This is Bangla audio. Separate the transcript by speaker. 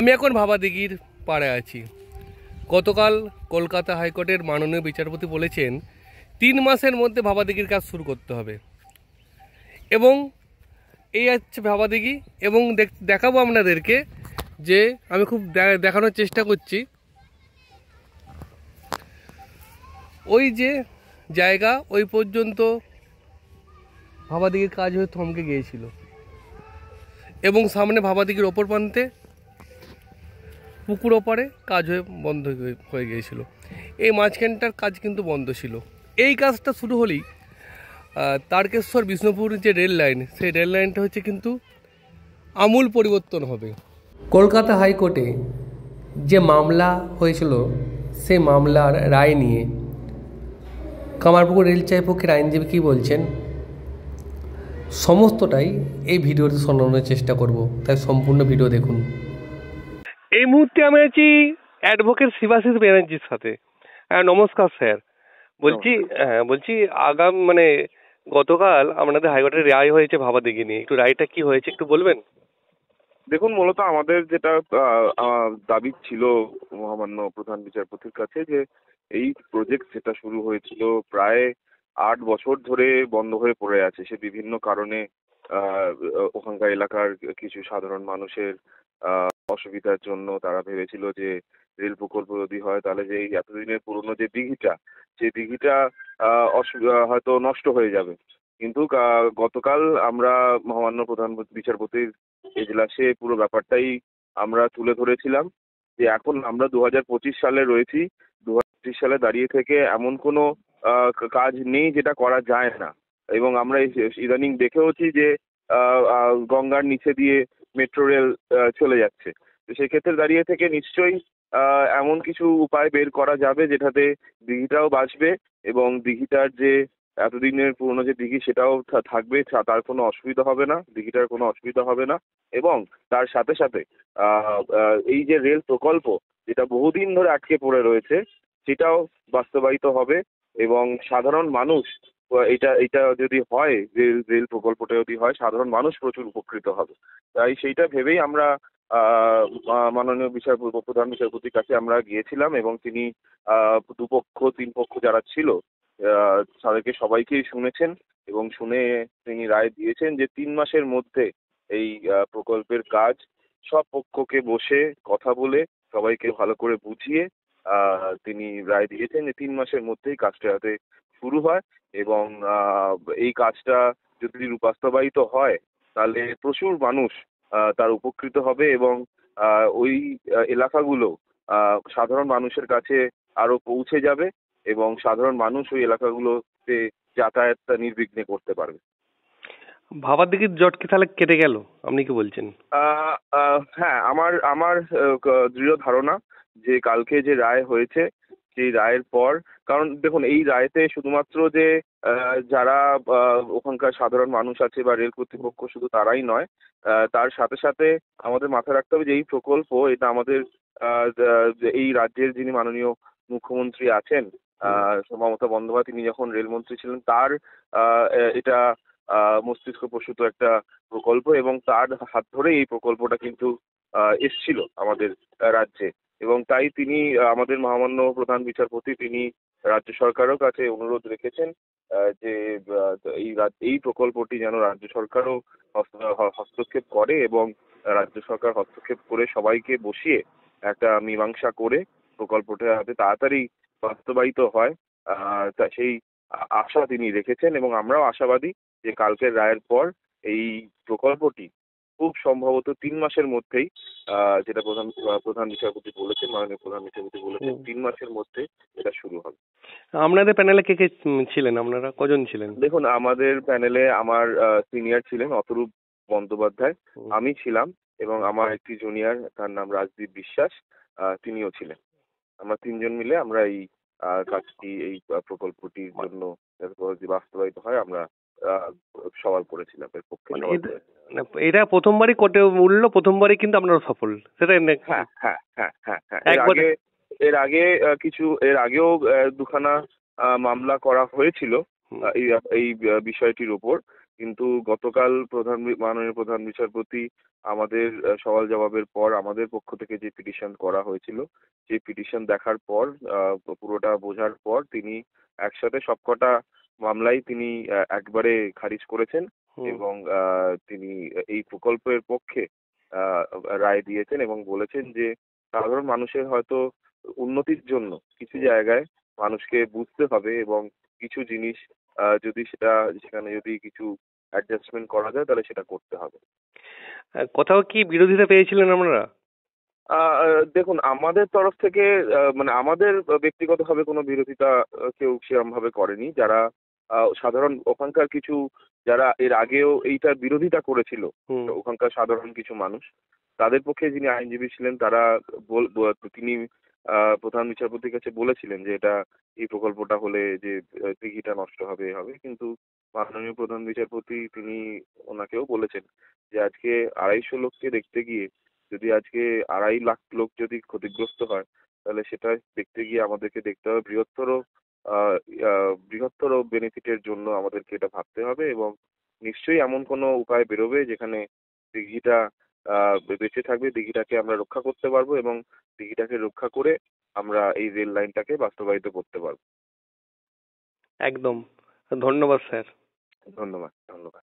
Speaker 1: আমি এখন ভাবাদিঘির পাড়ে আছি। গতকাল কলকাতা হাইকোর্টের মাননীয় বিচারপতি বলেছেন 3 মাসের মধ্যে ভাবাদিঘির কাজ শুরু করতে হবে এবং এই হচ্ছে ভাবাদিঘি। এবং দেখাবো আপনাদেরকে যে আমি খুব দেখানোর চেষ্টা করছি ওই যে জায়গা ওই পর্যন্ত ভাবাদিঘির কাজ হয়ে থমকে গিয়েছিল এবং সামনে ভাবাদিঘির ওপর প্রান্তে পুকুর ওপারে কাজ হয়ে বন্ধ হয়ে গিয়েছিল। এই মাঝখানটার কাজ কিন্তু বন্ধ ছিল। এই কাজটা শুরু হলেই তারকেশ্বর বিষ্ণুপুর যে রেল লাইন, সেই রেল লাইনটা হচ্ছে কিন্তু আমূল পরিবর্তন হবে। কলকাতা হাইকোর্টে যে মামলা হয়েছিল সেই মামলার রায় নিয়ে কামারপুকুর রেলচাই পক্ষের আইনজীবী কী বলছেন সমস্তটাই এই ভিডিওতে শোনানোর চেষ্টা করব, তাই সম্পূর্ণ ভিডিও দেখুন। এই মুহূর্তে আমি আছি অ্যাডভোকেট শিবাশিস ব্যানার্জির সাথে। নমস্কার স্যার। বলছি আগাম গতকাল আপনাদের হাইকোর্টের রায় হয়েছে ভাবাদিঘি নিয়ে, একটু রায়টা কি হয়েছে একটু বলবেন?
Speaker 2: দেখুন, মূলত আমাদের যেটা দাবি ছিল মহামান্য প্রধান বিচারপতির কাছে, যে এই প্রজেক্ট যেটা শুরু হয়েছিল প্রায় 8 বছর ধরে বন্ধ হয়ে পড়ে আছে। সে বিভিন্ন কারণে ওখানকার এলাকার কিছু সাধারণ মানুষের অসুবিধার জন্য তারা ভেবেছিল যে রেল প্রকল্প যদি হয় তাহলে যে এই এতদিনের পুরনো যে দিঘিটা, সেই দিঘিটা হয়তো নষ্ট হয়ে যাবে। কিন্তু গতকাল আমরা মহামান্য প্রধান বিচারপতির এজলাসে পুরো ব্যাপারটাই আমরা তুলে ধরেছিলাম যে এখন আমরা 2025 সালে রয়েছি। 2025 সালে দাঁড়িয়ে থেকে এমন কোনো কাজ নেই যেটা করা যায় না। এবং আমরা ইদানিং দেখেওছি যে গঙ্গার নিচে দিয়ে মেট্রো রেল চলে যাচ্ছে। তো সেক্ষেত্রে দাঁড়িয়ে থেকে নিশ্চয়ই এমন কিছু উপায় বের করা যাবে যেটাতে দিঘিটাও বাঁচবে এবং দিঘিটার যে এতদিনের পুরনো যে দিঘি সেটাও থাকবে, তার কোনো অসুবিধা হবে না, দিঘিটার কোনো অসুবিধা হবে না। এবং তার সাথে সাথে এই যে রেল প্রকল্প যেটা বহুদিন ধরে আটকে পড়ে রয়েছে সেটাও বাস্তবায়িত হবে এবং সাধারণ মানুষ এটা যদি হয়, রেল প্রকল্পটা যদি হয়, সাধারণ মানুষ প্রচুর উপকৃত হবে। তাই সেইটা ভেবেই আমরা মাননীয় প্রধান বিচারপতির কাছে আমরা গিয়েছিলাম এবং তিনি দুপক্ষ 3 পক্ষ যারা ছিল তাদেরকে সবাইকেই শুনেছেন এবং শুনে তিনি রায় দিয়েছেন যে 3 মাসের মধ্যে এই প্রকল্পের কাজ সব পক্ষকে বসে কথা বলে সবাইকে ভালো করে বুঝিয়ে তিনি রায় দিয়েছেন যে 3 মাসের মধ্যেই কাজটা যাতে শুরু হয়। এবং এই কাজটা যদি বাস্তবায়িত হয় তাহলে প্রচুর মানুষ তার উপকৃত হবে এবং ওই এলাকাগুলো সাধারণ মানুষের কাছে আরো পৌঁছে যাবে এবং সাধারণ মানুষ ওই এলাকাগুলোতে যাতায়াতটা নির্বিঘ্নে করতে পারবে।
Speaker 1: ভাবাদিঘির জট কি তাহলে কেটে গেল, আপনি কি বলছেন?
Speaker 2: হ্যাঁ, আমার দৃঢ় ধারণা যে কালকে যে রায় হয়েছে সেই রায়ের পর, কারণ দেখুন এই রায়তে শুধুমাত্র যে যারা ওখানকার সাধারণ মানুষ আছে বা রেল কর্তৃপক্ষ শুধু তারাই নয়, তার সাথে সাথে আমাদের মাথায় রাখতে হবে যে এই প্রকল্প এটা আমাদের এই রাজ্যের যিনি মাননীয় মুখ্যমন্ত্রী আছেন মমতা বন্দ্যোপাধ্যায়, তিনি যখন রেলমন্ত্রী ছিলেন তার এটা মস্তিষ্ক প্রসূত একটা প্রকল্প এবং তার হাত ধরে এই প্রকল্পটা কিন্তু এসছিল আমাদের রাজ্যে। এবং তাই তিনি আমাদের মহামান্য প্রধান বিচারপতি তিনি রাজ্য সরকারের কাছে অনুরোধ রেখেছেন যে এই প্রকল্পটি যেন রাজ্য সরকারও হস্তক্ষেপ করে এবং রাজ্য সরকার হস্তক্ষেপ করে সবাইকে বসিয়ে একটা মীমাংসা করে প্রকল্পটা যাতে তাড়াতাড়ি বাস্তবায়িত হয় সেই আশা তিনি রেখেছেন। এবং আমরাও আশাবাদী যে কালকের রায়ের পর এই প্রকল্পটি খুব সম্ভবত 3 মাসের মধ্যেই, যেটা প্রধান বিচারপতি বলেছেন, মাননীয় প্রধান বিচারপতি বলেছেন 3 মাসের মধ্যে এটা শুরু হবে।
Speaker 1: আপনাদের প্যানেলে কে কে ছিলেন, আপনারা কজন ছিলেন?
Speaker 2: দেখুন, আমাদের প্যানেলে আমার সিনিয়র ছিলেন অতরূপ বন্দ্যোপাধ্যায়, আমি ছিলাম এবং আমার একটি জুনিয়র, তার নাম রাজদীপ বিশ্বাস, তিনিও ছিলেন। আমরা 3 জন মিলে আমরা এই কাজটি, এই প্রকল্পটির জন্য যাতে বাস্তবায়িত হয় আমরা সওয়াল করেছিলাম এর পক্ষে।
Speaker 1: এটা প্রথমবারই কোর্টে উঠলো, প্রথমবারই কিন্তু আপনারা সফল, সেটাই?
Speaker 2: হ্যাঁ হ্যাঁ হ্যাঁ হ্যাঁ হ্যাঁ এর আগেও দুখানা মামলা করা হয়েছিল এই বিষয়টির উপর, কিন্তু গতকাল মাননীয় প্রধান বিচারপতি আমাদের সওয়াল জবাবের পর আমাদের পক্ষ থেকে যে পিটিশন করা হয়েছিল, সেই পিটিশন দেখার পর পুরোটা বোঝার পর তিনি একসাথে সবকটা মামলাই তিনি একবারে খারিজ করেছেন এবং তিনি এই প্রকল্পের পক্ষে আহ, রায় দিয়েছেন এবং বলেছেন যে সাধারণ মানুষের হয়তো উন্নতির জন্য কিছু জায়গায় মানুষকে বুঝতে হবে এবং কিছু জিনিস যদি সেখানে যদি কিছু অ্যাডজাস্টমেন্ট করা যায় তাহলে সেটা করতে হবে।
Speaker 1: কোথাও কি বিরোধিতা পেয়েছিলেন আপনারা?
Speaker 2: দেখুন, আমাদের তরফ থেকে মানে আমাদের ব্যক্তিগতভাবে কোনো বিরোধিতা কেউ সেরকম ভাবে করেনি। যারা সাধারণ ওখানকার কিছু যারা এর আগেও এইটার বিরোধিতা করেছিল,
Speaker 1: হুম।
Speaker 2: ওখানকার সাধারণ কিছু মানুষ, তাদের পক্ষে যিনি আইনজীবী ছিলেন তারা তিনি প্রধান বিচারপতির কাছে বলেছিলেন যে এই প্রকল্পটা হলে যে দিঘিটা নষ্ট হবে হবে, কিন্তু মাননীয় প্রধান বিচারপতি তিনি ওনাকেও বলেছেন যে আজকে 250 লোককে দেখতে গিয়ে যদি আজকে 2.5 লাখ লোক যদি ক্ষতিগ্রস্ত হয়, তাহলে সেটা দেখতে গিয়ে আমাদেরকে দেখতে হবে বৃহত্তর বেনিফিটের জন্য আমাদেরকে এটা ভাবতে হবে এবং নিশ্চয়ই এমন কোনো উপায় বেরোবে যেখানে দিঘিটা বেঁচে থাকবে, দিঘিটাকে আমরা রক্ষা করতে পারবো এবং দিঘিটাকে রক্ষা করে আমরা এই রেল লাইনটাকে বাস্তবায়িত করতে পারবো।
Speaker 1: একদম। ধন্যবাদ স্যার।
Speaker 2: ধন্যবাদ, ধন্যবাদ।